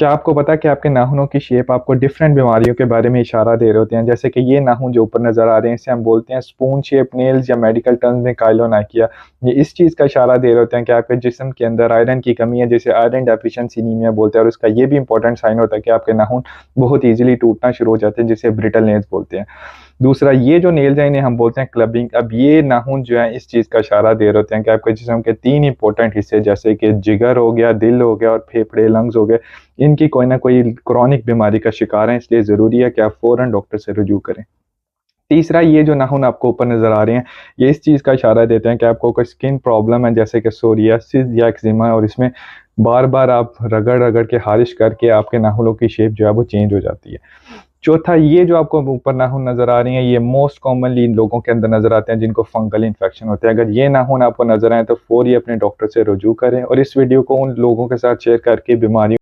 क्या आपको पता है कि आपके नाखूनों की शेप आपको डिफरेंट बीमारियों के बारे में इशारा दे रहे होते हैं? जैसे कि ये नाखून जो ऊपर नज़र आ रहे हैं, इसे हम बोलते हैं स्पून शेप नेल्स या मेडिकल टर्म्स में काइलोनाकिया। ये इस चीज़ का इशारा दे रहे होते हैं कि आपके जिस्म के अंदर आयरन की कमी है, जिसे आयरन डेफिशिएंसी एनीमिया बोलते हैं, और इसका ये भी इंपॉर्टेंट साइन होता है कि आपके नाखून बहुत ईज़िली टूटना शुरू हो जाते हैं, जिसे ब्रिटल नेल्स बोलते हैं। दूसरा, ये जो नेल्स हैं इन्हें हम बोलते हैं क्लबिंग। अब ये नाखून जो है इस चीज़ का इशारा दे रहे होते हैं कि आपके जिस्म के 3 इंपॉर्टेंट हिस्से, जैसे कि जिगर हो गया, दिल हो गया और फेफड़े लंग्स हो गए, इनकी कोई ना कोई क्रॉनिक बीमारी का शिकार हैं, इसलिए ज़रूरी है कि आप फ़ौरन डॉक्टर से रुजू करें। तीसरा, ये जो नाखून आपको ऊपर नज़र आ रहे हैं, ये इस चीज़ का इशारा देते हैं कि आपको कोई स्किन प्रॉब्लम है, जैसे कि सोरियासिस या एक्जिमा, और इसमें बार-बार आप रगड़-रगड़ के ख़ारिश करके आपके नाखूनों की शेप जो है वो चेंज हो जाती है। चौथा, ये जो आपको ऊपर नाखून नज़र आ रही हैं, ये मोस्ट कॉमनली इन लोगों के अंदर नज़र आते हैं जिनको फंगल इन्फेक्शन होते हैं। अगर ये नाखून आपको नज़र आएँ तो फ़ौरी अपने डॉक्टर से रुजू करें और इस वीडियो को उन लोगों के साथ शेयर करके बीमारी